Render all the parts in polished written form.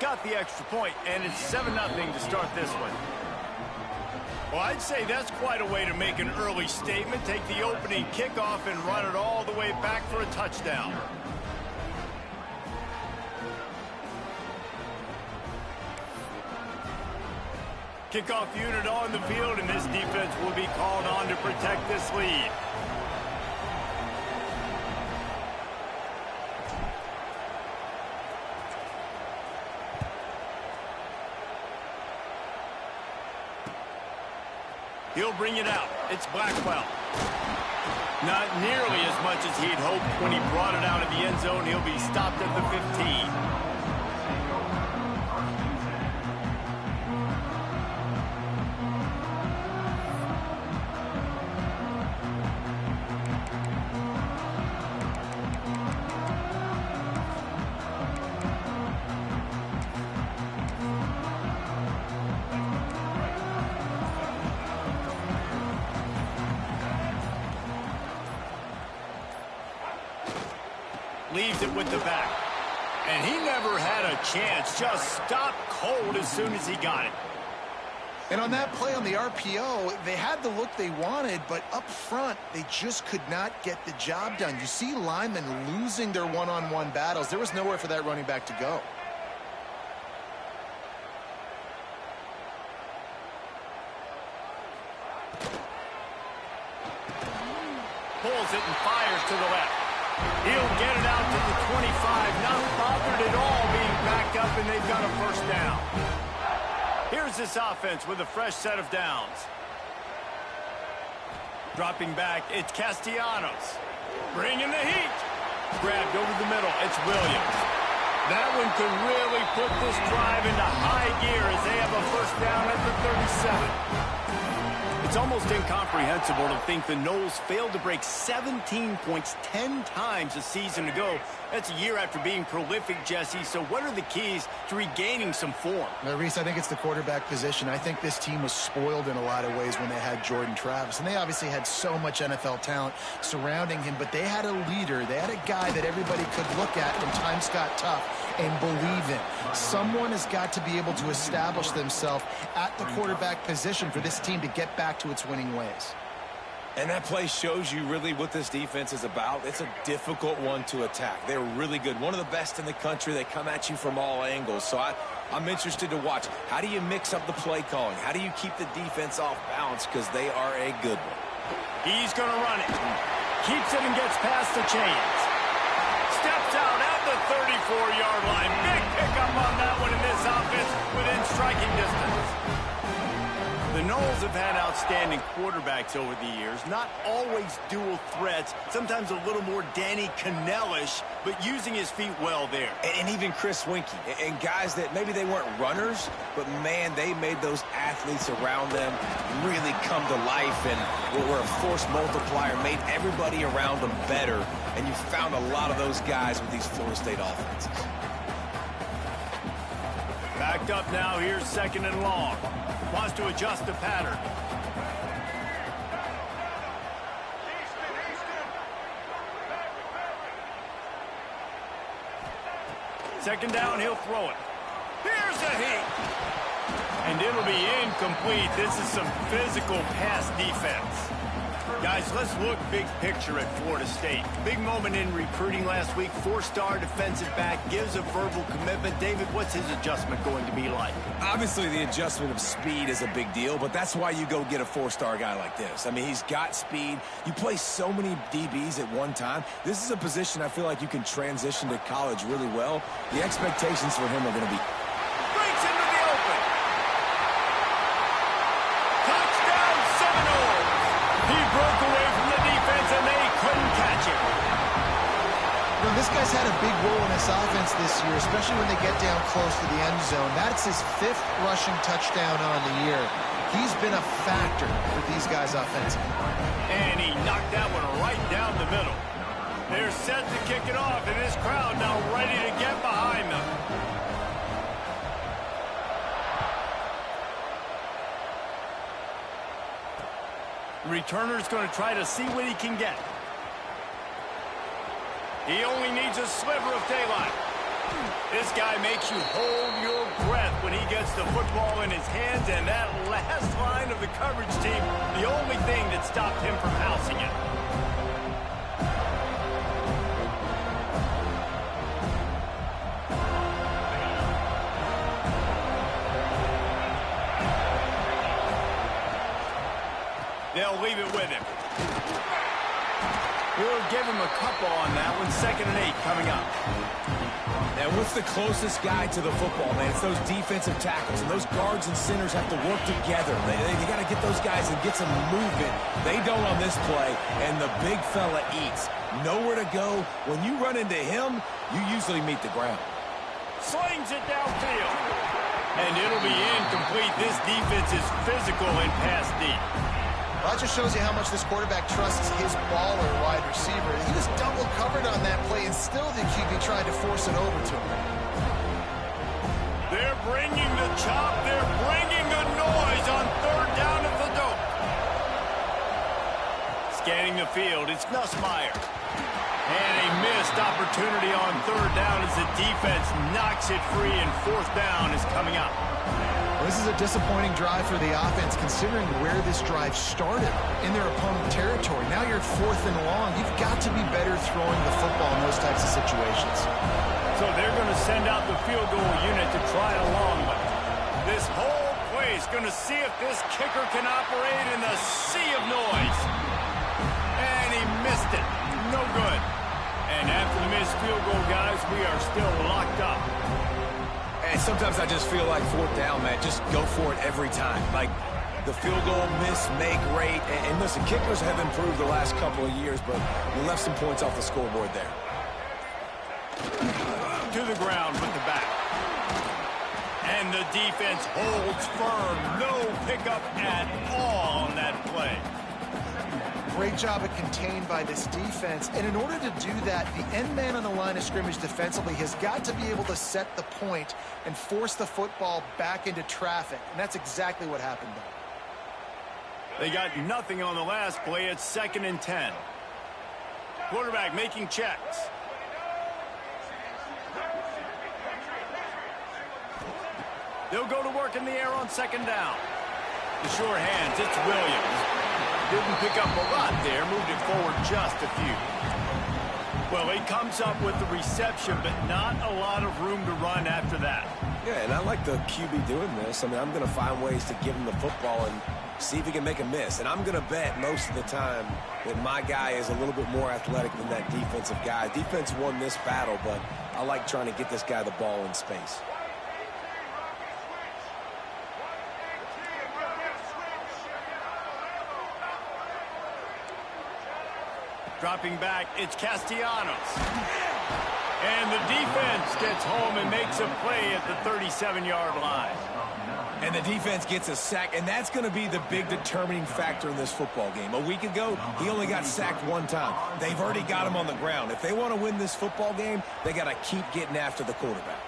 Got the extra point, and it's 7-0 to start this one. Well, I'd say that's quite a way to make an early statement. Take the opening kickoff and run it all the way back for a touchdown. Kickoff unit on the field, and this defense will be called on to protect this lead. He'll bring it out. It's Blackwell. Not nearly as much as he'd hoped when he brought it out of the end zone. He'll be stopped at the 15. Leaves it with the back. And he never had a chance. Just stopped cold as soon as he got it. And on that play on the RPO, they had the look they wanted, but up front, they just could not get the job done. You see linemen losing their one-on-one battles. There was nowhere for that running back to go. Pulls it and fires to the left. He'll get it out to the 25, not bothered at all being backed up, and they've got a first down. Here's this offense with a fresh set of downs. Dropping back, it's Castellanos. Bringing the heat. Grabbed over the middle, it's Williams. That one could really put this drive into high gear as they have a first down at the 37. It's almost incomprehensible to think the Noles failed to break 17 points 10 times a season ago. That's a year after being prolific, Jesse. So what are the keys to regaining some form? Now, Reese, I think it's the quarterback position. I think this team was spoiled in a lot of ways when they had Jordan Travis. And they obviously had so much NFL talent surrounding him. But they had a leader. They had a guy that everybody could look at when times got tough and believe in. Someone has got to be able to establish themselves at the quarterback position for this team to get back to its winning ways. And that play shows you really what this defense is about. It's a difficult one to attack. They're really good. One of the best in the country. They come at you from all angles. So I'm interested to watch. How do you mix up the play calling? How do you keep the defense off balance? Because they are a good one. He's going to run it. Keeps it and gets past the chains. Steps out at the 34-yard line. Big pickup on that one in this offense within striking distance. The Noles have had outstanding quarterbacks over the years. Not always dual threats. Sometimes a little more Danny Cannell-ish, but using his feet well there. And even Chris Winkie. And guys that maybe they weren't runners, but, man, they made those athletes around them really come to life and were a force multiplier, made everybody around them better. And you found a lot of those guys with these Florida State offenses. Backed up now. Here's 2nd and long. Wants to adjust the pattern. Second down, he'll throw it. Here's a heat. And it'll be incomplete. This is some physical pass defense. Guys, let's look big picture at Florida State. Big moment in recruiting last week. 4-star defensive back gives a verbal commitment. David, what's his adjustment going to be like? Obviously, the adjustment of speed is a big deal, but that's why you go get a 4-star guy like this. I mean, he's got speed. You play so many DBs at one time. This is a position I feel like you can transition to college really well. The expectations for him are going to be... Breaks into the open. Touchdown Seminoles. He broke away from the defense, and they couldn't catch him. Well, this guy's had a big role in this offense this year, especially when they get down close to the end zone. That's his 5th rushing touchdown on the year. He's been a factor for these guys offensively. And he knocked that one right down the middle. They're set to kick it off, and this crowd now ready to get behind them. Returner's going to try to see what he can get. He only needs a sliver of daylight. This guy makes you hold your breath when he gets the football in his hands, and that last line of the coverage team, the only thing that stopped him from housing it. They'll leave it with him. We'll give him a couple on that one. 2nd and 8 coming up. And what's the closest guy to the football, man? It's those defensive tackles, and those guards and centers have to work together. They got to get those guys and get some movement. They don't on this play, and the big fella eats. Nowhere to go. When you run into him, you usually meet the ground. Slings it downfield. And it'll be incomplete. This defense is physical in pass deep. That just shows you how much this quarterback trusts his baller wide receiver. He was double covered on that play, and still the QB tried to force it over to him. They're bringing the chop. They're bringing the noise on 3rd down at the dope. Scanning the field, it's Nussmeier. And a missed opportunity on 3rd down as the defense knocks it free, and 4th down is coming up. This is a disappointing drive for the offense, considering where this drive started in their opponent territory. Now you're at 4th and long. You've got to be better throwing the football in those types of situations. So they're going to send out the field goal unit to try it along with it. This whole play is going to see if this kicker can operate in the sea of noise. And he missed it. No good. And after the missed field goal, guys, we are still locked up. And sometimes I just feel like 4th down, man, just go for it every time. Like the field goal miss, make rate. And listen, kickers have improved the last couple of years, but you left some points off the scoreboard there. To the ground with the back. And the defense holds firm. No pickup at all on that play. Great job of contained by this defense. And in order to do that, the end man on the line of scrimmage defensively has got to be able to set the point and force the football back into traffic. And that's exactly what happened there. They got nothing on the last play. It's 2nd and 10. Quarterback making checks. They'll go to work in the air on 2nd down. The sure hands, it's Williams. Didn't pick up a lot there, moved it forward just a few. Well, he comes up with the reception, but not a lot of room to run after that. Yeah, and I like the QB doing this. I mean, I'm going to find ways to give him the football and see if he can make a miss. And I'm going to bet most of the time that my guy is a little bit more athletic than that defensive guy. Defense won this battle, but I like trying to get this guy the ball in space. Dropping back, it's Castellanos. And the defense gets home and makes a play at the 37-yard line. And the defense gets a sack, and that's going to be the big determining factor in this football game. A week ago, he only got sacked 1 time. They've already got him on the ground. If they want to win this football game, they got to keep getting after the quarterback.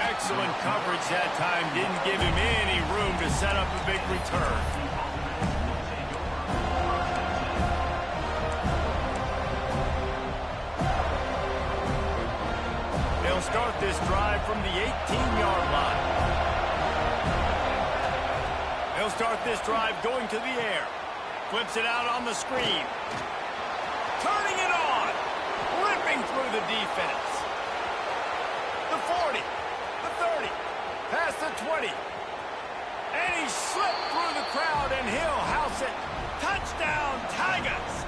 Excellent coverage that time. Didn't give him any room to set up a big return. They'll start this drive from the 18-yard line. They'll start this drive going to the air. Flips it out on the screen. Turning it on. Ripping through the defense. The 40. The 30. Past the 20. And he slipped through the crowd, and he'll house it. Touchdown, Tigers.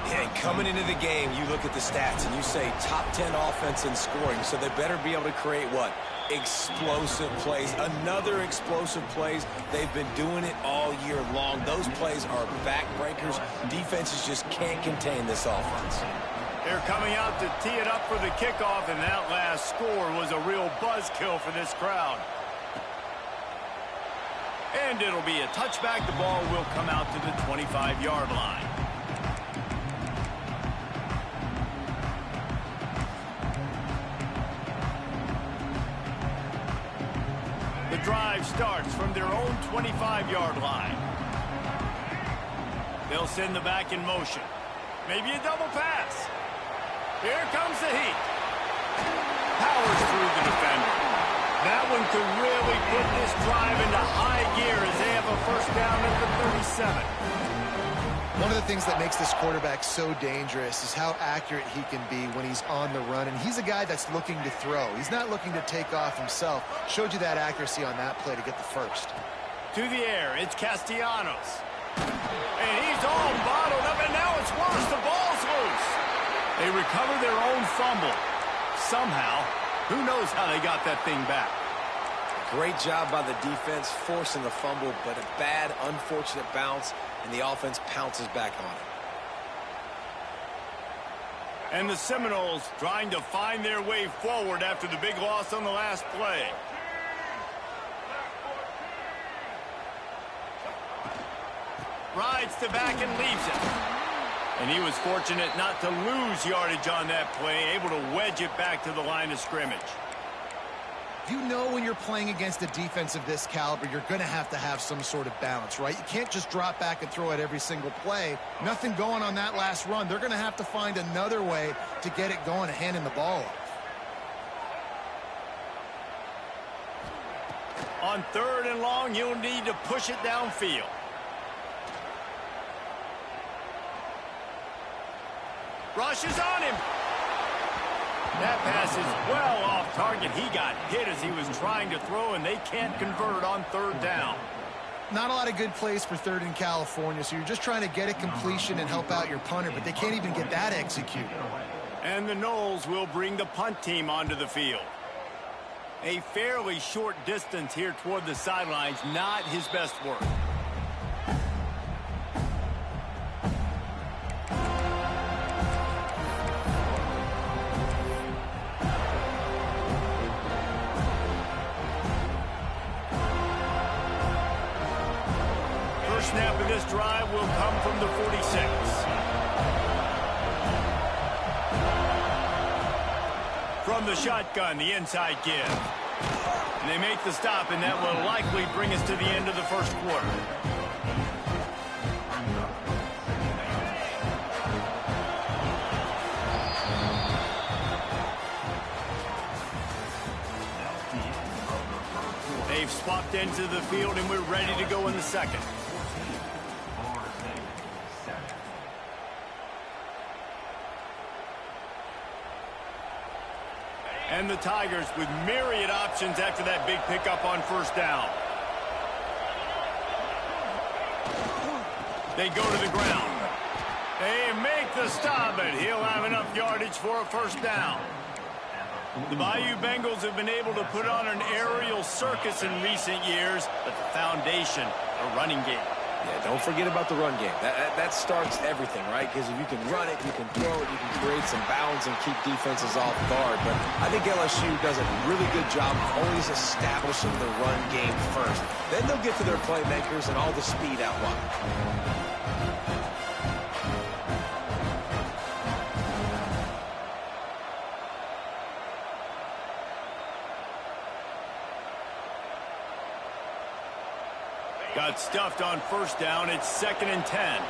Yeah, coming into the game, you look at the stats and you say top 10 offense in scoring, so they better be able to create what? Explosive plays. Another explosive plays. They've been doing it all year long. Those plays are backbreakers. Defenses just can't contain this offense. They're coming out to tee it up for the kickoff, and that last score was a real buzzkill for this crowd. And it'll be a touchback. The ball will come out to the 25-yard line. The drive starts from their own 25-yard line. They'll send the back in motion. Maybe a double pass. Here comes the heat. Powers through the defender. That one could really put this drive into high gear as they have a first down at the 37. One of the things that makes this quarterback so dangerous is how accurate he can be when he's on the run. And he's a guy that's looking to throw. He's not looking to take off himself. Showed you that accuracy on that play to get the first. To the air, it's Castellanos. And he's all bottled up, and now it's worse. The ball's loose. They recover their own fumble. Somehow, who knows how they got that thing back. Great job by the defense forcing the fumble, but a bad, unfortunate bounce, and the offense pounces back on it. And the Seminoles trying to find their way forward after the big loss on the last play. Rides to back and leaves it. And he was fortunate not to lose yardage on that play, able to wedge it back to the line of scrimmage. You know when you're playing against a defense of this caliber, you're going to have some sort of balance, right? You can't just drop back and throw it every single play. Nothing going on that last run. They're going to have to find another way to get it going and handing the ball off. On 3rd and long, you'll need to push it downfield. Rushes on him. That pass is well off target. He got hit as he was trying to throw, and they can't convert on 3rd down. Not a lot of good plays for 3rd in California, so you're just trying to get a completion and help out your punter, but they can't even get that executed. And the Noles will bring the punt team onto the field. A fairly short distance here toward the sidelines, not his best work. Snap of this drive will come from the 46. From the shotgun, the inside give. And they make the stop, and that will likely bring us to the end of the first quarter. They've swapped into the field, and we're ready to go in the second. And the Tigers with myriad options after that big pickup on 1st down. They go to the ground. They make the stop, but he'll have enough yardage for a 1st down. The Bayou Bengals have been able to put on an aerial circus in recent years, but the foundation, a running game. Yeah, don't forget about the run game. That starts everything, right? Because if you can run it, you can throw it, you can create some bounds and keep defenses off guard. But I think LSU does a really good job of always establishing the run game first. Then they'll get to their playmakers and all the speed out wide. Got stuffed on 1st down. It's 2nd and 10.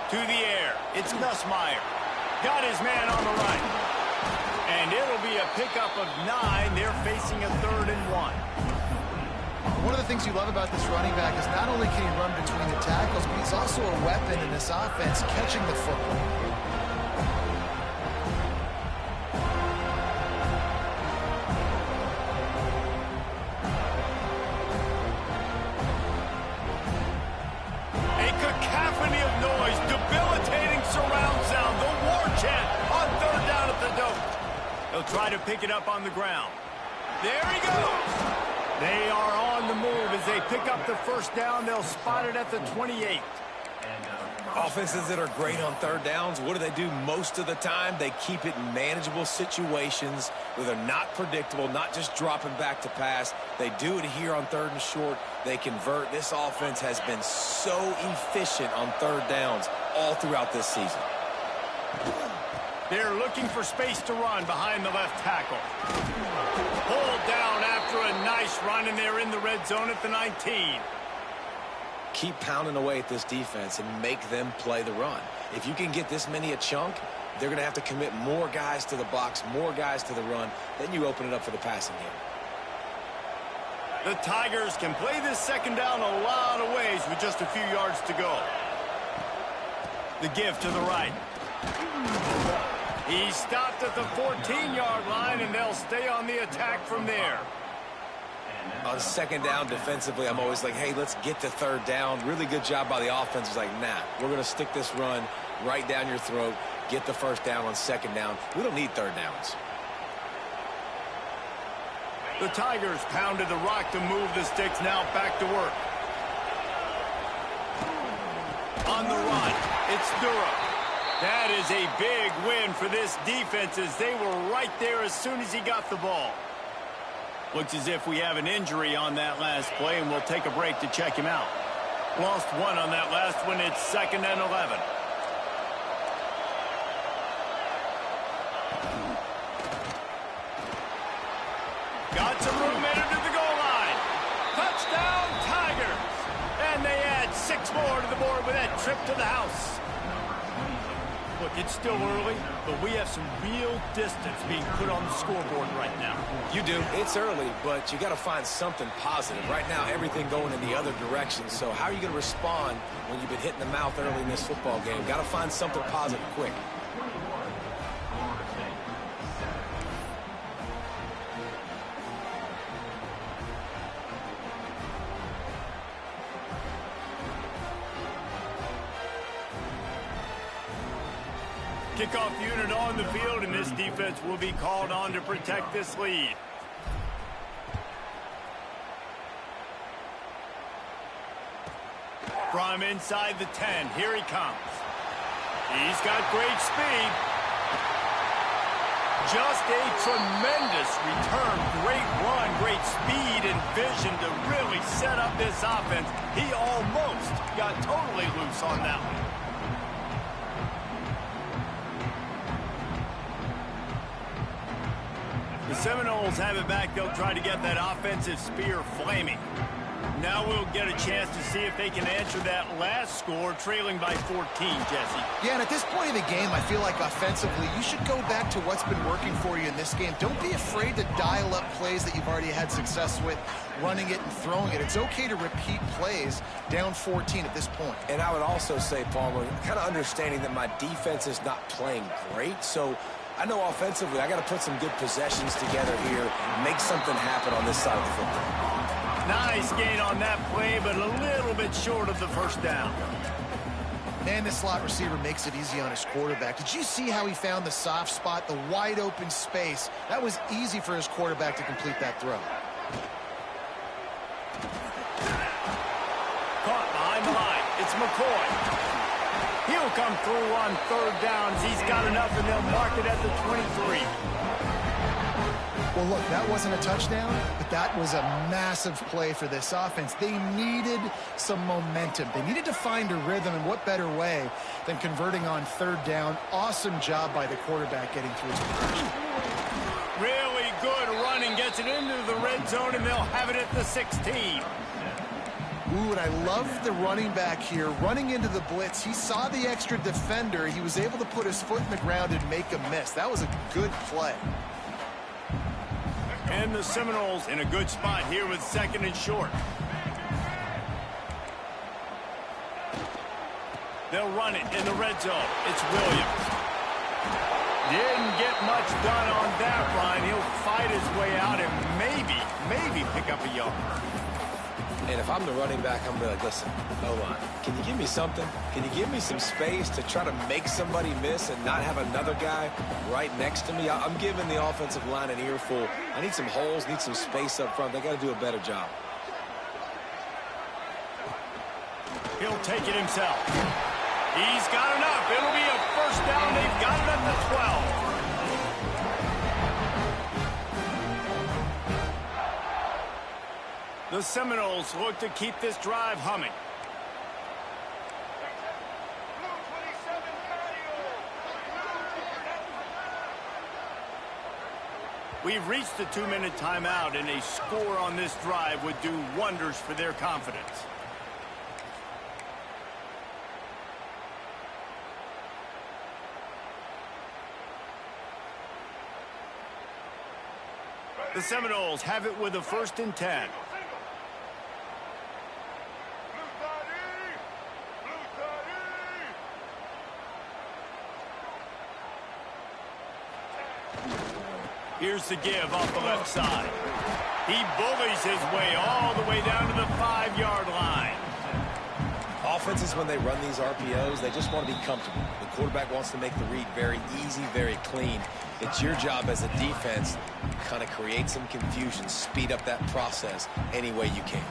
To the air. It's Nussmeier. Got his man on the right. And it'll be a pickup of 9. They're facing a 3rd and 1. One of the things you love about this running back is not only can he run between the tackles, but he's also a weapon in this offense catching the football. Try to pick it up on the ground. There he goes. They are on the move as they pick up the 1st down. They'll spot it at the 28. Offenses that are great on 3rd downs, what do? Most of the time, they keep it in manageable situations where they're not predictable, not just dropping back to pass. They do it here on 3rd and short. They convert. This offense has been so efficient on 3rd downs all throughout this season. They're looking for space to run behind the left tackle. Pulled down after a nice run, and they're in the red zone at the 19. keep pounding away at this defense and make them play the run. If you can get this many a chunk, they're going to have to commit more guys to the box, more guys to the run. Then you open it up for the passing game. The Tigers can play this second down a lot of ways with just a few yards to go. The give to the right. He stopped at the 14-yard line, and they'll stay on the attack from there. On second down defensively, I'm always like, hey, let's get to third down. Really good job by the offense. It's like, nah, we're going to stick this run right down your throat, get the first down on second down. We don't need third downs. The Tigers pounded the rock to move the sticks. Now back to work. On the run, it's Durham. That is a big win for this defense as they were right there as soon as he got the ball. Looks as if we have an injury on that last play, and we'll take a break to check him out. Lost one on that last one. It's 2nd and 11. Got some room headed to the goal line. Touchdown, Tigers. And they add 6 more to the board with that trip to the house. Look, it's still early, but we have some real distance being put on the scoreboard right now. You do. It's early, but you got to find something positive. Right now, everything going in the other direction. So how are you going to respond when you've been hit in the mouth early in this football game? Got to find something positive quick. Kickoff unit on the field, and this defense will be called on to protect this lead. From inside the 10, here he comes. He's got great speed. Just a tremendous return, great run, great speed and vision to really set up this offense. He almost got totally loose on that one. The Seminoles have it back. They'll try to get that offensive spear flaming. Now we'll get a chance to see if they can answer that last score, trailing by 14, Jesse. Yeah, and at this point of the game, I feel like offensively, you should go back to what's been working for you in this game. Don't be afraid to dial up plays that you've already had success with, running it and throwing it. It's okay to repeat plays down 14 at this point. And I would also say, Palmer, kind of understanding that my defense is not playing great, so I know offensively I got to put some good possessions together here, make something happen on this side of the football. Nice gain on that play, but a little bit short of the first down. And the slot receiver makes it easy on his quarterback. Did you see how he found the soft spot, the wide open space? That was easy for his quarterback to complete that throw. Caught behind the line. It's McCoy. He'll come through on third downs. He's got enough, and they'll mark it at the 23. Well, look, that wasn't a touchdown, but that was a massive play for this offense. They needed some momentum. They needed to find a rhythm, and what better way than converting on third down. Awesome job by the quarterback getting through his progression. Really good running. Gets it into the red zone, and they'll have it at the 16. Ooh, and I love the running back here. Running into the blitz, he saw the extra defender. He was able to put his foot in the ground and make a miss. That was a good play. And the Seminoles in a good spot here with 2nd and short. They'll run it in the red zone. It's Williams. Didn't get much done on that run. He'll fight his way out and maybe pick up a yard. And if I'm the running back, I'm going to be like, listen, O-line, can you give me something? Can you give me some space to try to make somebody miss and not have another guy right next to me? I'm giving the offensive line an earful. I need some holes, need some space up front. They got to do a better job. He'll take it himself. He's got enough. It'll be a first down. They've got it at the 12. The Seminoles look to keep this drive humming. We've reached the 2-minute timeout, and a score on this drive would do wonders for their confidence. The Seminoles have it with a 1st and 10. Here's the give off the left side. He bullies his way all the way down to the 5-yard line. Offenses, when they run these RPOs, they just want to be comfortable. The quarterback wants to make the read very easy, very clean. It's your job as a defense to kind of create some confusion, speed up that process any way you can.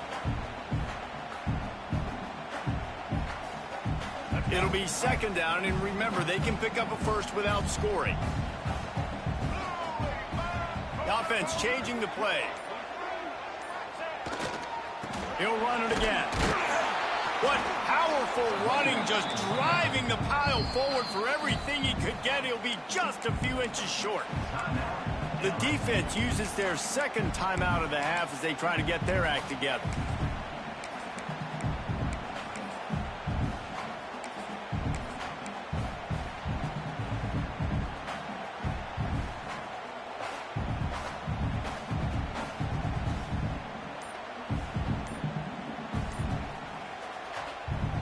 It'll be 2nd down, and remember, they can pick up a first without scoring. The offense changing the play. He'll run it again. What powerful running, just driving the pile forward for everything he could get. He'll be just a few inches short. The defense uses their 2nd timeout of the half as they try to get their act together.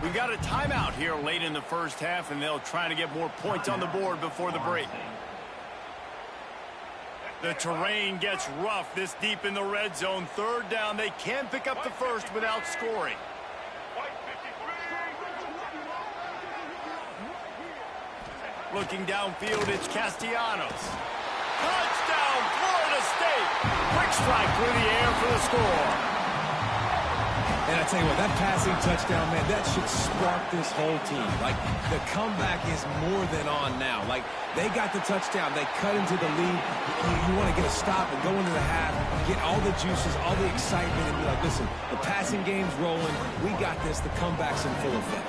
We got a timeout here late in the 1st half, and they'll try to get more points on the board before the break. The terrain gets rough this deep in the red zone. 3rd down. They can pick up the first without scoring. Looking downfield, it's Castellanos. Touchdown, Florida State. Quick strike through the air for the score. And I tell you what, that passing touchdown, man, that should spark this whole team. Like, the comeback is more than on now. Like, they got the touchdown. They cut into the lead. You want to get a stop and go into the half, get all the juices, all the excitement, and be like, listen, the passing game's rolling. We got this. The comeback's in full effect.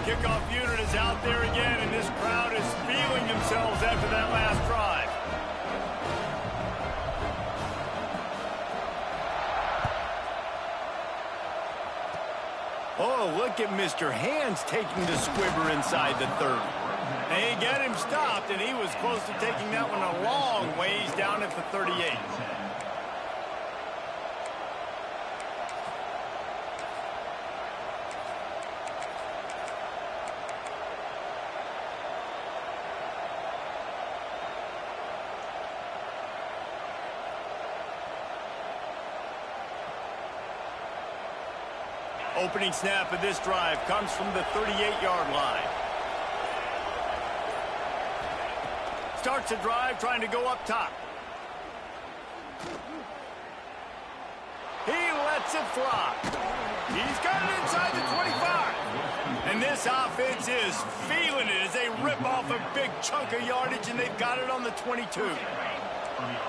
Kickoff unit is out there again, and this crowd is feeling themselves after that last drive. Oh, look at Mr. Hands taking the squibber inside the 30. They get him stopped, and he was close to taking that one a long ways down at the 38. Opening snap of this drive comes from the 38-yard line. Starts a drive trying to go up top. He lets it fly. He's got it inside the 25. And this offense is feeling it as they rip off a big chunk of yardage, and they've got it on the 22.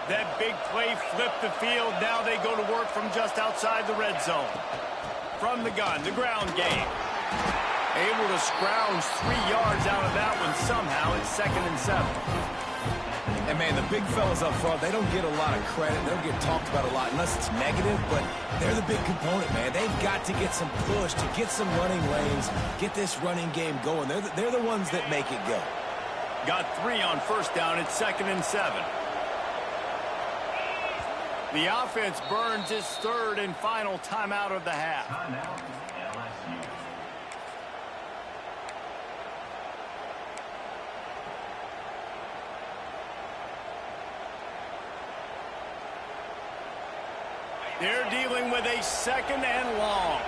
That big play flipped the field. Now they go to work from just outside the red zone. From the gun, the ground game. Able to scrounge 3 yards out of that one somehow. It's 2nd and 7. And, man, the big fellas up front, they don't get a lot of credit. They don't get talked about a lot unless it's negative, but they're the big component, man. They've got to get some push, to get some running lanes, get this running game going. They're the ones that make it go. Got 3 on 1st down. It's 2nd and 7. The offense burns its 3rd and final timeout of the half. They're dealing with a 2nd and long.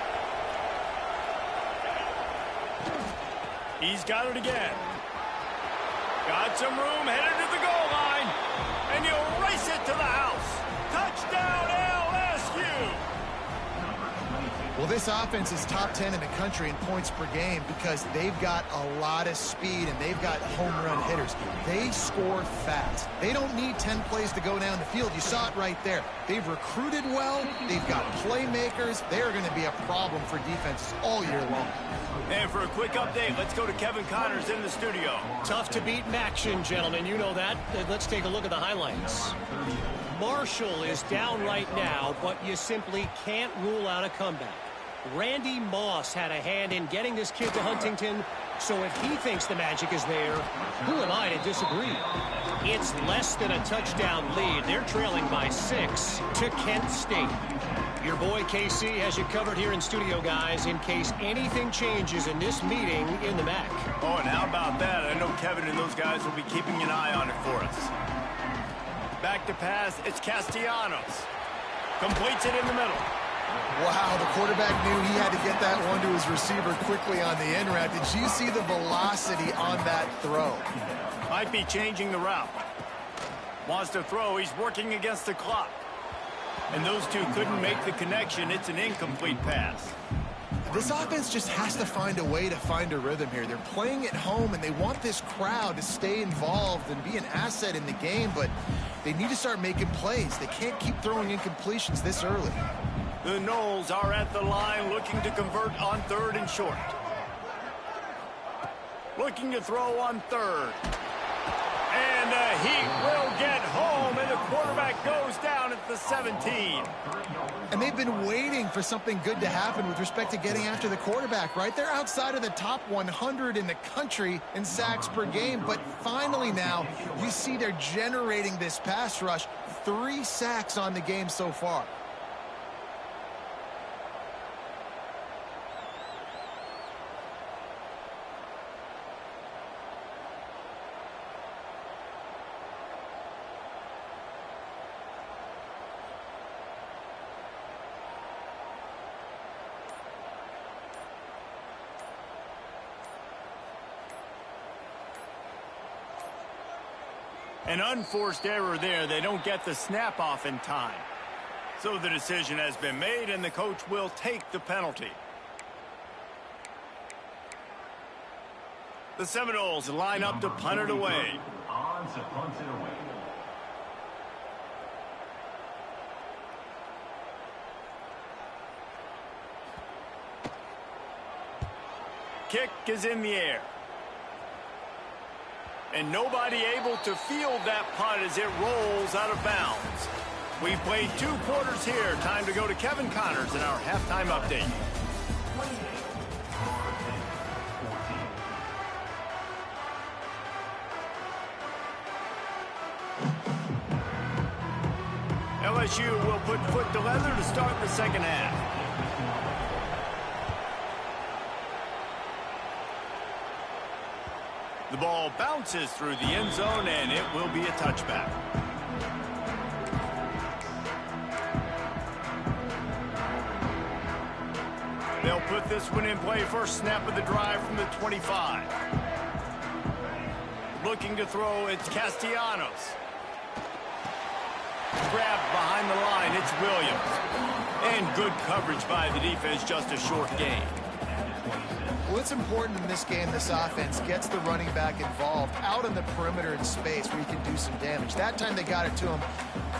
He's got it again. Got some room, headed to the goal line, and he'll race it to the house. Touchdown, LSU! Well, this offense is top 10 in the country in points per game because they've got a lot of speed and they've got home run hitters. They score fast. They don't need 10 plays to go down the field. You saw it right there. They've recruited well. They've got playmakers. They're going to be a problem for defenses all year long. And for a quick update, let's go to Kevin Connors in the studio. Tough to beat in action, gentlemen. You know that. Let's take a look at the highlights. Marshall is down right now, but you simply can't rule out a comeback. Randy Moss had a hand in getting this kid to Huntington, So if he thinks the magic is there, who am I to disagree? It's less than a touchdown lead. They're trailing by 6 to Kent State. Your boy KC has you covered here in studio, guys, in case anything changes in this meeting in the MAC. Oh, and how about that? I know Kevin and those guys will be keeping an eye on it for us. Back to pass, it's Castellanos. Completes it in the middle. Wow, the quarterback knew he had to get that one to his receiver quickly on the end route. Did you see the velocity on that throw? Might be changing the route. Wants to throw. He's working against the clock. And those two couldn't make the connection. It's an incomplete pass. This offense just has to find a way to find a rhythm here. They're playing at home, and they want this crowd to stay involved and be an asset in the game, but they need to start making plays. They can't keep throwing incompletions this early. The Noles are at the line looking to convert on 3rd and short. Looking to throw on 3rd. And the Heat will get home, and the quarterback goes down at the 17. And they've been waiting for something good to happen with respect to getting after the quarterback, right? They're outside of the top 100 in the country in sacks per game, but finally now you see they're generating this pass rush. 3 sacks on the game so far. An unforced error there. They don't get the snap off in time. So the decision has been made, and the coach will take the penalty. The Seminoles line up to punt it away. On to punt it away. Kick is in the air. And nobody able to field that punt as it rolls out of bounds. We've played 2 quarters here. Time to go to Kevin Connors in our halftime update. LSU will put foot to leather to start the second half. The ball bounces through the end zone, and it will be a touchback. They'll put this one in play. First snap of the drive from the 25. Looking to throw, it's Castellanos. Grabbed behind the line, it's Williams. And good coverage by the defense, just a short gain. Well, it's important in this game this offense gets the running back involved out on the perimeter in space where he can do some damage. That time they got it to him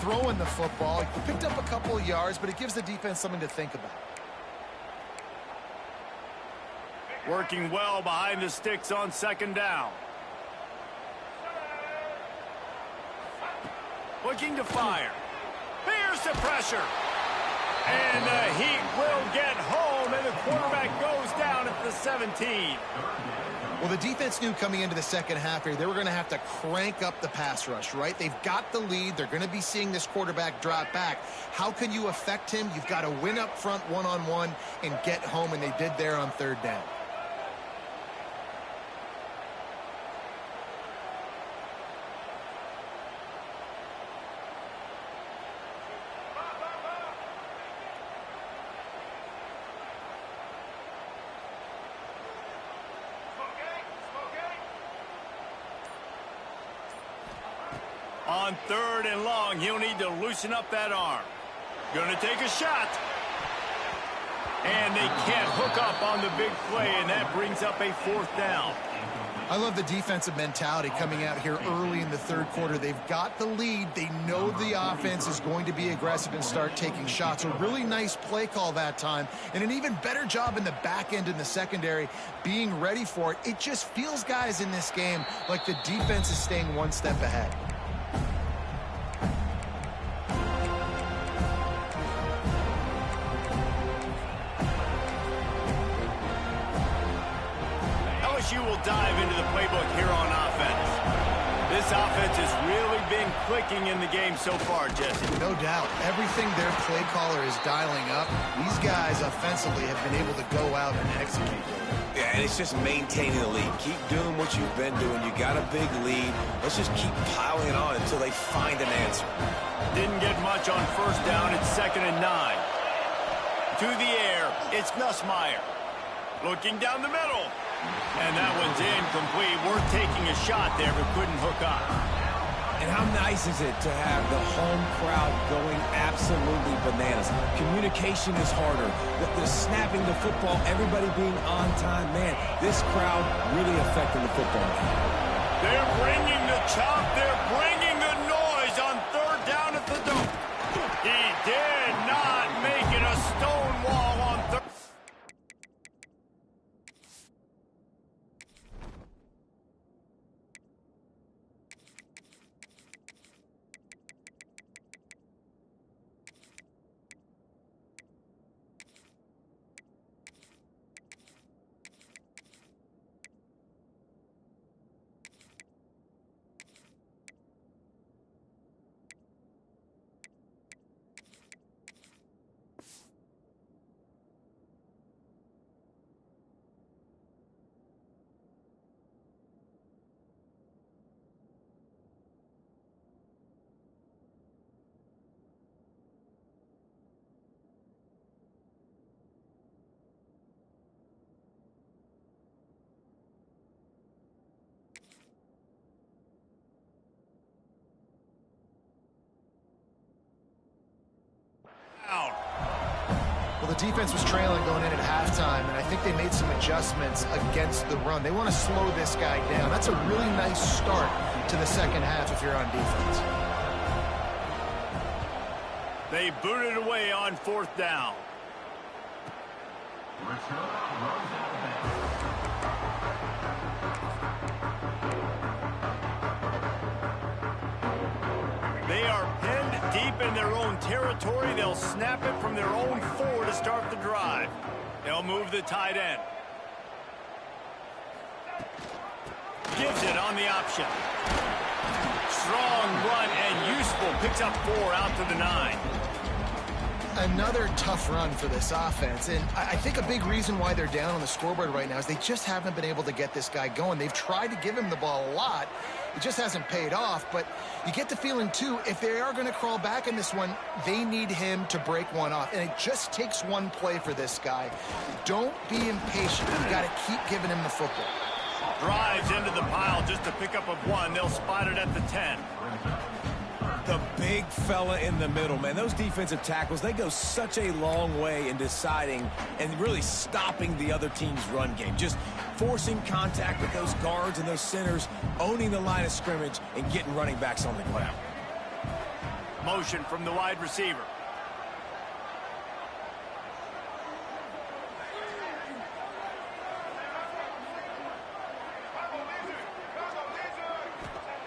throwing the football. He picked up a couple of yards, but it gives the defense something to think about. Working well behind the sticks on second down. Looking to fire. Here's the pressure. And the Heat will get home, and the quarterback goes down at the 17. Well, the defense knew coming into the second half here they were going to have to crank up the pass rush, right? They've got the lead. They're going to be seeing this quarterback drop back. How can you affect him? You've got to win up front one-on-one and get home, and they did there on 3rd down. On 3rd and long, he'll need to loosen up that arm. Going to take a shot. And they can't hook up on the big play, and that brings up a 4th down. I love the defensive mentality coming out here early in the 3rd quarter. They've got the lead. They know the offense is going to be aggressive and start taking shots. A really nice play call that time, and an even better job in the back end in the secondary being ready for it. It just feels, guys, in this game like the defense is staying one step ahead. LSU will dive into the playbook here on offense. This offense has really been clicking in the game so far, Jesse. No doubt. Everything their play caller is dialing up, these guys offensively have been able to go out and execute. Yeah, and it's just maintaining the lead. Keep doing what you've been doing. You got a big lead. Let's just keep piling it on until they find an answer. Didn't get much on first down. It's 2nd and 9. To the air, it's Nussmeier. Looking down the middle. And that one's incomplete. Worth taking a shot there, but couldn't hook up. And how nice is it to have the home crowd going absolutely bananas? Communication is harder. The snapping the football, everybody being on time. Man, this crowd really affecting the football game. They're bringing the chop. They're bringing the noise on 3rd down at the dome. He did not make it a stone wall on 3rd. Well, the defense was trailing going in at halftime, and I think they made some adjustments against the run. They want to slow this guy down. That's a really nice start to the second half if you're on defense. They booted away on 4th down. Return runs out of bounds. They are pinned deep in their own territory. They'll snap it from their own 4 to start the drive. They'll move the tight end. Gives it on the option. Strong run and useful. Picks up 4 out to the 9. Another tough run for this offense, and I think a big reason why they're down on the scoreboard right now is they just haven't been able to get this guy going. They've tried to give him the ball a lot. It just hasn't paid off, but you get the feeling, too, if they are going to crawl back in this one, they need him to break one off, and it just takes one play for this guy. Don't be impatient. You got to keep giving him the football. Drives into the pile just to pick up a 1. They'll spot it at the 10. The big fella in the middle, man. Those defensive tackles, they go such a long way in deciding and really stopping the other team's run game. Just forcing contact with those guards and those centers, owning the line of scrimmage, and getting running backs on the ground. Motion from the wide receiver.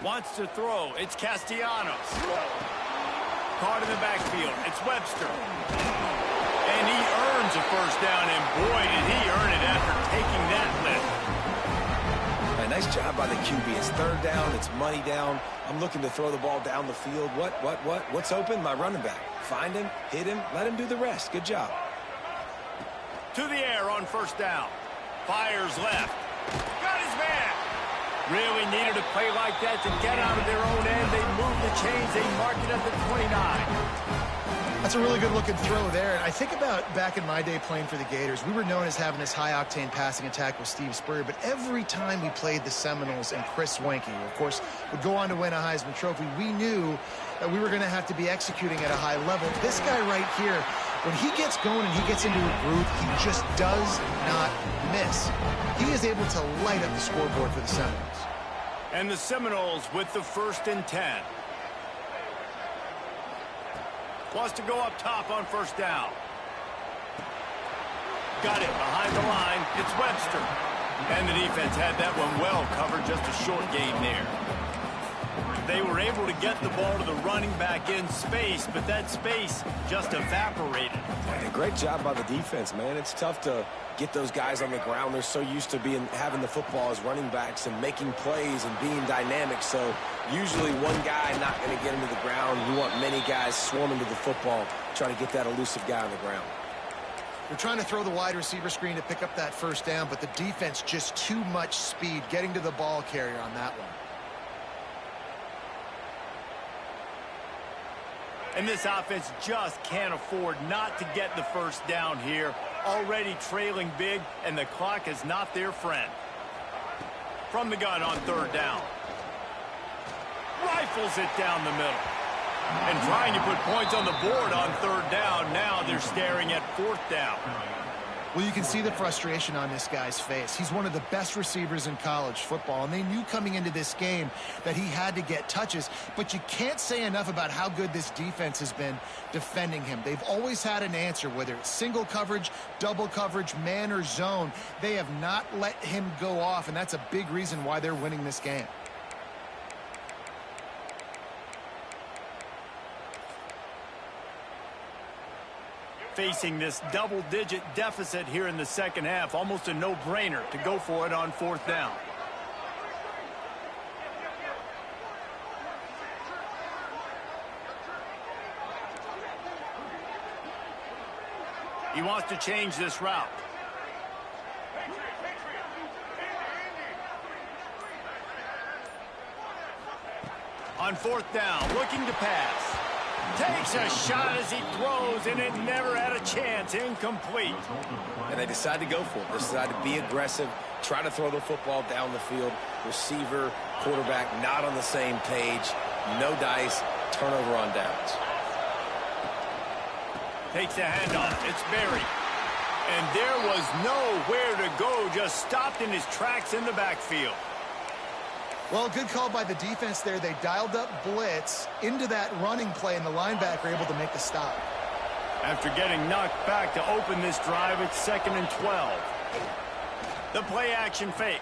Wants to throw. It's Castellanos. Caught in the backfield. It's Webster. And he earns a 1st down, and boy, did he earn it after taking that lift. A nice job by the QB. It's 3rd down. It's money down. I'm looking to throw the ball down the field. What's open? My running back. Find him, hit him, let him do the rest. Good job. To the air on 1st down. Fires left. Got his man. Really needed a play like that to get out of their own end. They move the chains. They mark it at the 29. That's a really good-looking throw there. And I think about back in my day playing for the Gators, we were known as having this high-octane passing attack with Steve Spurrier, but every time we played the Seminoles and Chris Weinke, of course, would go on to win a Heisman Trophy, we knew that we were going to have to be executing at a high level. This guy right here, when he gets going and he gets into a groove, he just does not miss. He is able to light up the scoreboard for the Seminoles. And the Seminoles with the 1st and 10. Wants to go up top on 1st down. Got it behind the line. It's Webster. And the defense had that one well covered. Just a short gain there. They were able to get the ball to the running back in space, but that space just evaporated. Yeah, great job by the defense, man. It's tough to get those guys on the ground. They're so used to having the football as running backs and making plays and being dynamic. So usually one guy not going to get into the ground. You want many guys swarming to the football, trying to get that elusive guy on the ground. They're trying to throw the wide receiver screen to pick up that first down, but the defense just too much speed getting to the ball carrier on that one. And this offense just can't afford not to get the first down here. Already trailing big, and the clock is not their friend. From the gun on third down. Rifles it down the middle. And trying to put points on the board on third down. Now they're staring at fourth down. Well, you can see the frustration on this guy's face. He's one of the best receivers in college football, and they knew coming into this game that he had to get touches, but you can't say enough about how good this defense has been defending him. They've always had an answer, whether it's single coverage, double coverage, man or zone. They have not let him go off, and that's a big reason why they're winning this game. Facing this double-digit deficit here in the second half, almost a no-brainer to go for it on fourth down. He wants to change this route. On fourth down, looking to pass. Takes a shot as he throws, and it never had a chance. Incomplete. And they decide to go for it. They decide to be aggressive, try to throw the football down the field. Receiver, quarterback, not on the same page. No dice. Turnover on downs. Takes a handoff. It's buried. And there was nowhere to go. Just stopped in his tracks in the backfield. Well, good call by the defense there. They dialed up blitz into that running play, and the linebacker able to make the stop. After getting knocked back to open this drive, it's 2nd and 12. The play action fake.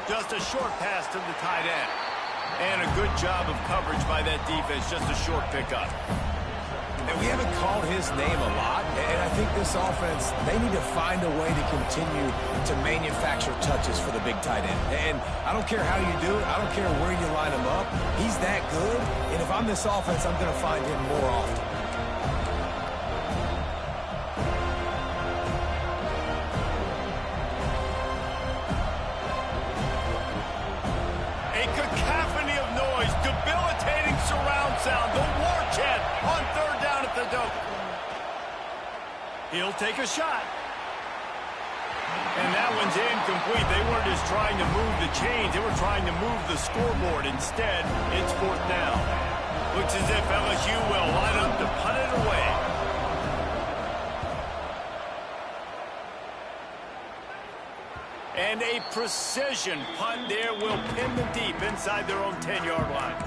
Just a short pass to the tight end. And a good job of coverage by that defense. Just a short pickup. And we haven't called his name a lot, and I think this offense, they need to find a way to continue to manufacture touches for the big tight end. And I don't care how you do it. I don't care where you line him up. He's that good, and if I'm this offense, I'm going to find him more often. A cacophony of noise, debilitating surround sound, the war chant on third down at the dope. He'll take a shot. And that one's incomplete. They weren't just trying to move the chains. They were trying to move the scoreboard. Instead, it's fourth down. Looks as if LSU will line up to punt it away. And a precision punt there will pin them deep inside their own 10-yard line.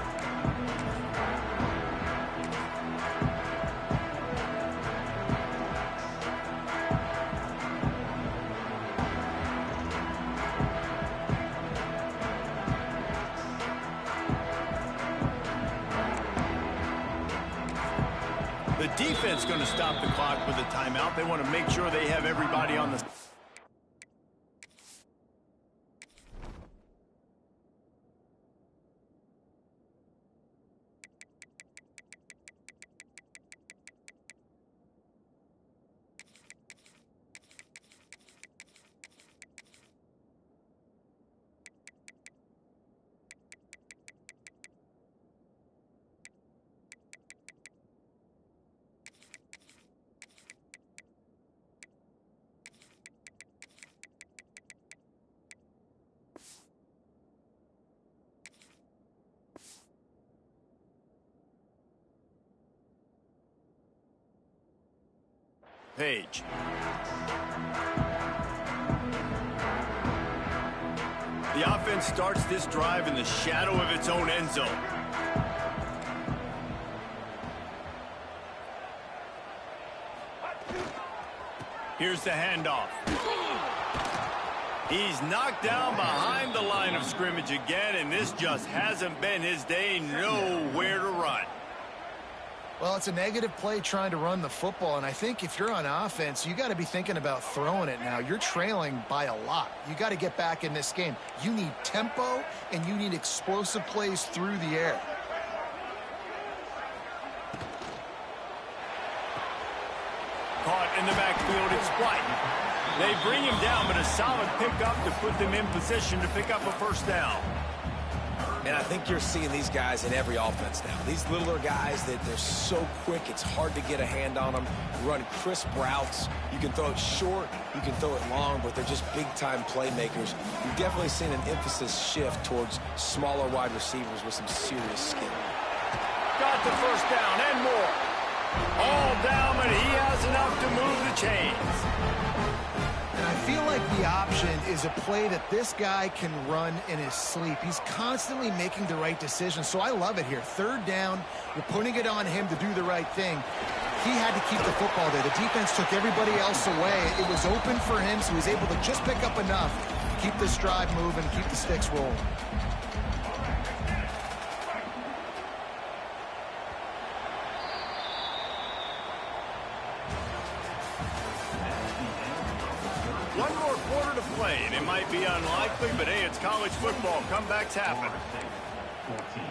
The defense going to stop the clock with a timeout. They want to make sure they have everybody on the... Page. The offense starts this drive in the shadow of its own end zone. Here's the handoff. He's knocked down behind the line of of scrimmage again, and this just hasn't been his day. Nowhere to run. Well, it's a negative play trying to run the football, and I think if you're on offense, you got to be thinking about throwing it now. You're trailing by a lot. You got to get back in this game. You need tempo, and you need explosive plays through the air. Caught in the backfield, it's White. They bring him down, but a solid pickup to put them in position to pick up a first down. And I think you're seeing these guys in every offense now. These littler guys, that they're so quick, it's hard to get a hand on them. Run crisp routes. You can throw it short, you can throw it long, but they're just big-time playmakers. You've definitely seen an emphasis shift towards smaller wide receivers with some serious skill. Got the first down and more. All down, but he has enough to move the chains. And I feel like the option is a play that this guy can run in his sleep. He's constantly making the right decision, so I love it here. Third down, you're putting it on him to do the right thing. He had to keep the football there. The defense took everybody else away. It was open for him, so he was able to just pick up enough to keep this drive moving, keep the sticks rolling. One more quarter to play, and it might be unlikely, but hey, it's college football. Comebacks happen. 14.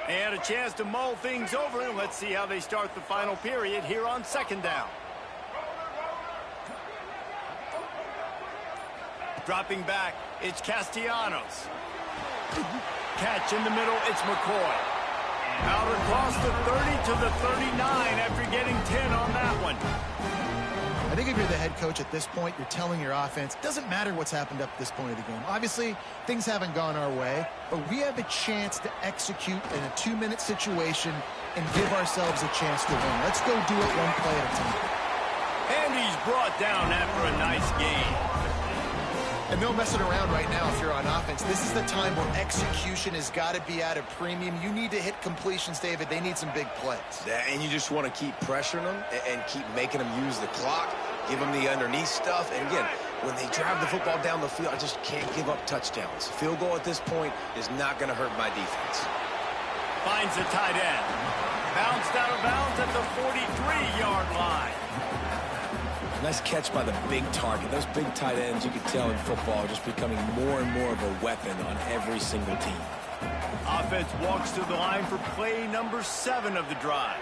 And a chance to mull things over, and let's see how they start the final period here on second down. Dropping back, it's Castellanos. Catch in the middle, it's McCoy. Out across the 30 to the 39 after getting 10 on that one. I think if you're the head coach at this point, you're telling your offense, it doesn't matter what's happened up this point of the game. Obviously, things haven't gone our way, but we have a chance to execute in a 2-minute situation and give ourselves a chance to win. Let's go do it one play at a time. And he's brought down after a nice gain. And no messing around right now if you're on offense. This is the time where execution has got to be at a premium. You need to hit completions, David. They need some big plays. And you just want to keep pressuring them and keep making them use the clock, give them the underneath stuff. And again, when they drive the football down the field, I just can't give up touchdowns. Field goal at this point is not going to hurt my defense. Finds the tight end. Bounced out of bounds at the 43-yard line. Nice catch by the big target. Those big tight ends, you can tell in football, are just becoming more and more of a weapon on every single team. Offense walks to the line for play number 7 of the drive.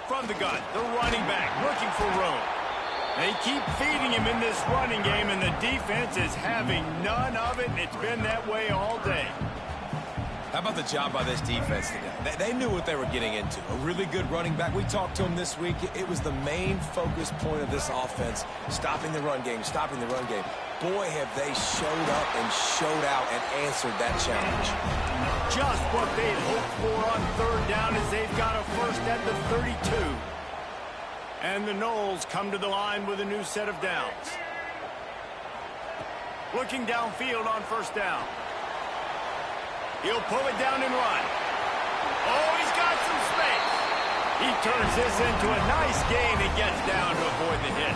From the gun, the running back looking for room. They keep feeding him in this running game, and the defense is having none of it, and it's been that way all day. How about the job by this defense today? They knew what they were getting into. A really good running back. We talked to him this week. It was the main focus point of this offense, stopping the run game, stopping the run game. Boy, have they showed up and showed out and answered that challenge. Just what they'd hoped for on third down as they've got a first at the 32. And the Noles come to the line with a new set of downs. Looking downfield on first down. He'll pull it down and run. Oh, he's got some space. He turns this into a nice gain and gets down to avoid the hit.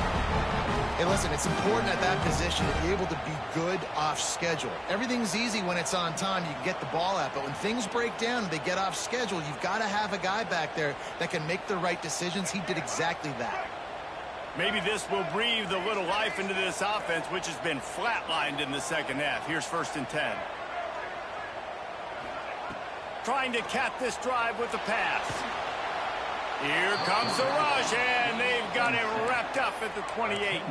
Hey, listen, it's important at that position to be able to be good off schedule. Everything's easy when it's on time. You can get the ball out. But when things break down and they get off schedule, you've got to have a guy back there that can make the right decisions. He did exactly that. Maybe this will breathe a little life into this offense, which has been flatlined in the second half. Here's 1st and 10. Trying to cap this drive with the pass. Here comes the rush, and they've got it wrapped up at the 28.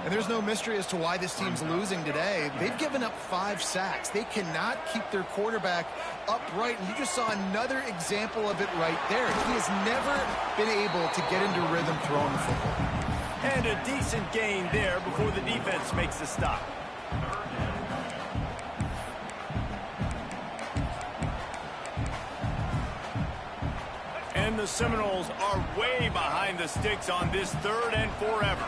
And there's no mystery as to why this team's losing today. They've given up 5 sacks. They cannot keep their quarterback upright, and you just saw another example of it right there. He has never been able to get into rhythm throwing the football. And a decent gain there before the defense makes the stop. And the Seminoles are way behind the sticks on this 3rd and forever.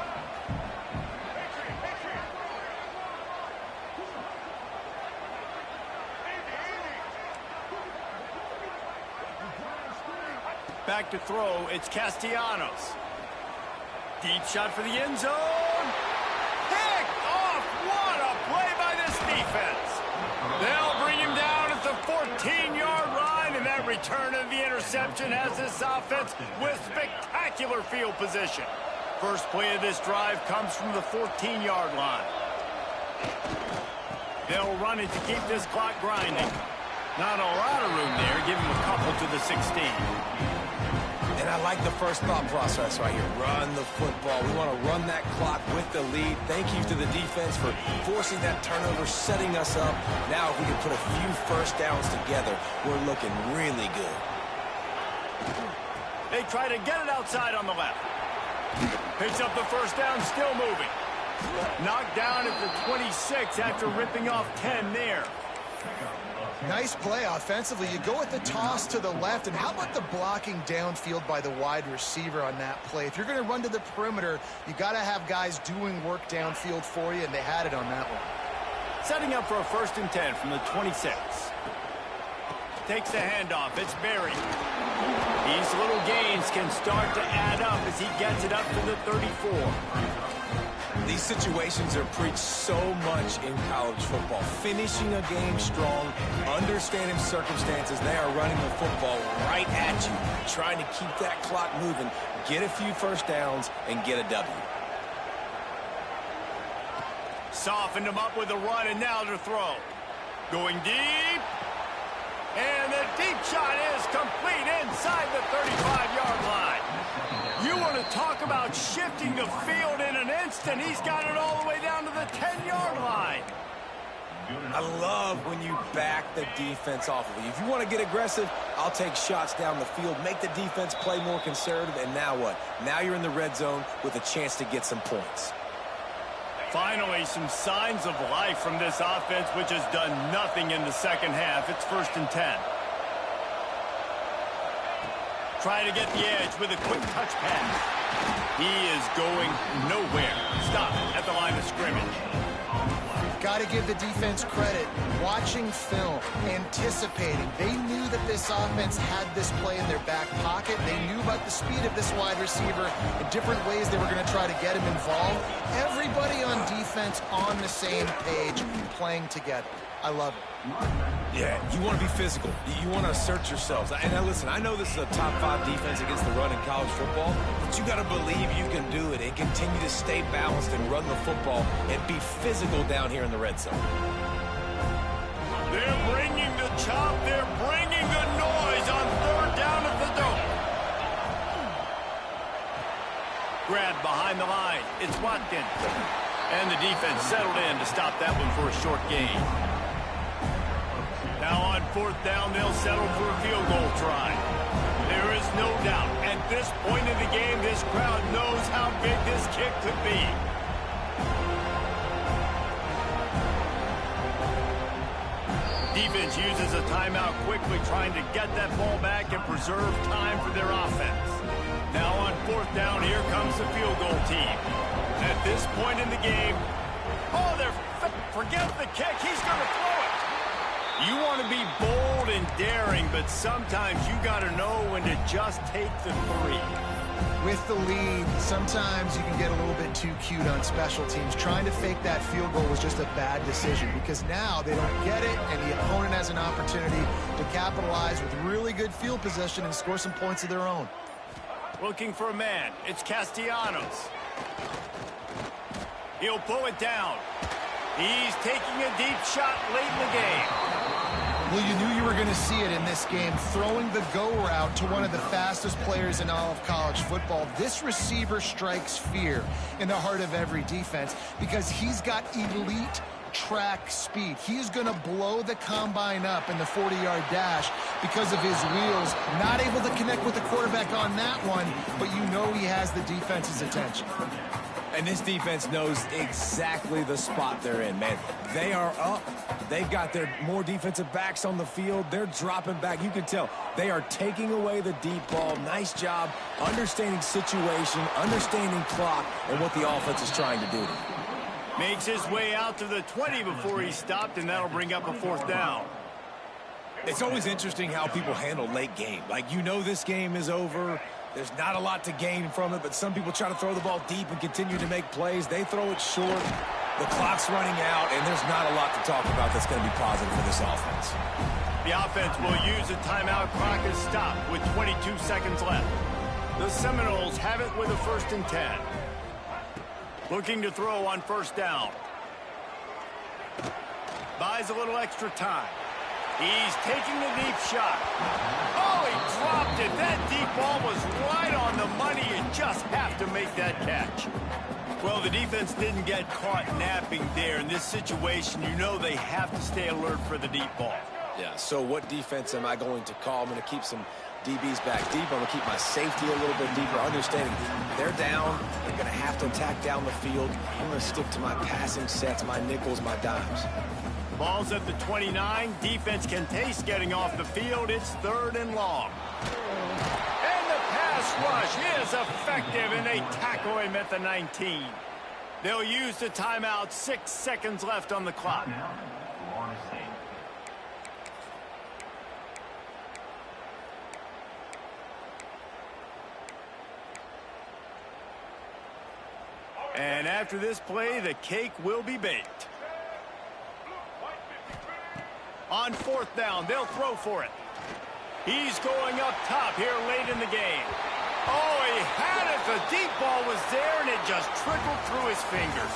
Back to throw, it's Castellanos. Deep shot for the end zone. Picked off. What a play by this defense. They'll bring him down at the 14-yard line, and that return of the interception has this offense with spectacular field position. First play of this drive comes from the 14-yard line. They'll run it to keep this clock grinding. Not a lot of room there. Give him a couple to the 16. And I like the first thought process right here. Run the football. We want to run that clock with the lead. Thank you to the defense for forcing that turnover, setting us up. Now if we can put a few first downs together, we're looking really good. They try to get it outside on the left. Picks up the first down, still moving. Knocked down at the 26 after ripping off 10 there. Nice play offensively. You go with the toss to the left, and how about the blocking downfield by the wide receiver on that play? If you're going to run to the perimeter, you got to have guys doing work downfield for you, and they had it on that one. Setting up for a 1st and 10 from the 26. Takes the handoff. It's Berry. These little gains can start to add up as he gets it up to the 34. These situations are preached so much in college football. Finishing a game strong, understanding circumstances. They are running the football right at you, trying to keep that clock moving, get a few first downs, and get a W. Softened him up with a run, and now to throw. Going deep. And the deep shot is complete inside the 35-yard line. You want to talk about shifting the field in an instant. He's got it all the way down to the 10-yard line. I love when you back the defense off of you. If you want to get aggressive, I'll take shots down the field, make the defense play more conservative, and now what? Now you're in the red zone with a chance to get some points. Finally, some signs of life from this offense, which has done nothing in the second half. It's 1st and 10. Trying to get the edge with a quick touch pass. He is going nowhere. Stop at the line of scrimmage. Got to give the defense credit. Watching film, anticipating. They knew that this offense had this play in their back pocket. They knew about the speed of this wide receiver in different ways they were going to try to get him involved. Everybody on defense on the same page, playing together. I love it. Yeah, you want to be physical. You want to assert yourselves. And now listen, I know this is a top 5 defense against the run in college football, but you got to believe you can do it and continue to stay balanced and run the football and be physical down here in the red zone. They're bringing the chop. They're bringing the noise on 3rd down at the dome. Grabbed behind the line. It's Watkins. And the defense settled in to stop that one for a short gain. Now on 4th down, they'll settle for a field goal try. There is no doubt, at this point in the game, this crowd knows how big this kick could be. Defense uses a timeout quickly, trying to get that ball back and preserve time for their offense. Now on 4th down, here comes the field goal team. At this point in the game, forget the kick, he's going to throw it. You want to be bold and daring, but sometimes you got to know when to just take the 3. With the lead, sometimes you can get a little bit too cute on special teams. Trying to fake that field goal was just a bad decision because now they don't get it, and the opponent has an opportunity to capitalize with really good field position and score some points of their own. Looking for a man. It's Castellanos. He'll pull it down. He's taking a deep shot late in the game. Well, you knew you were going to see it in this game, throwing the go route to one of the fastest players in all of college football. This receiver strikes fear in the heart of every defense because he's got elite track speed. He's going to blow the combine up in the 40-yard dash because of his wheels. Not able to connect with the quarterback on that one, but you know he has the defense's attention. And this defense knows exactly the spot they're in, man. They are up. They've got their more defensive backs on the field. They're dropping back. You can tell they are taking away the deep ball. Nice job understanding situation, understanding clock, and what the offense is trying to do. Makes his way out to the 20 before he stopped, and that'll bring up a 4th down. It's always interesting how people handle late game. Like, you know this game is over. There's not a lot to gain from it, but some people try to throw the ball deep and continue to make plays. They throw it short. The clock's running out, and there's not a lot to talk about that's going to be positive for this offense. The offense will use a timeout. Clock is stopped with 22 seconds left. The Seminoles have it with a 1st and 10. Looking to throw on 1st down. Buys a little extra time. He's taking the deep shot. Oh, he dropped it. That deep ball was right on the money. You just have to make that catch. Well, the defense didn't get caught napping there. In this situation, you know they have to stay alert for the deep ball. Yeah, so what defense am I going to call? I'm going to keep some DBs back deep. I'm going to keep my safety a little bit deeper, understanding they're down. They're going to have to attack down the field. I'm going to stick to my passing sets, my nickels, my dimes. Ball's at the 29. Defense can taste getting off the field. It's 3rd and long. And the pass rush is effective, and they tackle him at the 19. They'll use the timeout. 6 seconds left on the clock. Now, Florida State. And after this play, the cake will be baked. On 4th down, they'll throw for it. He's going up top here late in the game. Oh, he had it. The deep ball was there, and it just trickled through his fingers.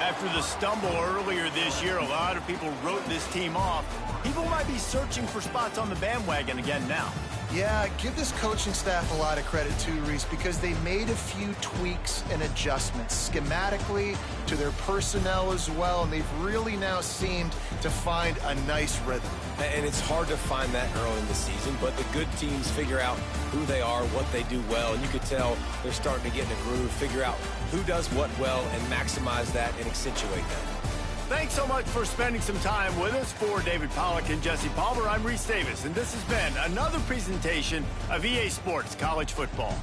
After the stumble earlier this year, a lot of people wrote this team off. People might be searching for spots on the bandwagon again now. Yeah, give this coaching staff a lot of credit too, Reese, because they made a few tweaks and adjustments schematically to their personnel as well, and they've really now seemed to find a nice rhythm. And it's hard to find that early in the season, but the good teams figure out who they are, what they do well, and you could tell they're starting to get in a groove, figure out who does what well, and maximize that and accentuate that. Thanks so much for spending some time with us. For David Pollack and Jesse Palmer, I'm Reese Davis, and this has been another presentation of EA Sports College Football.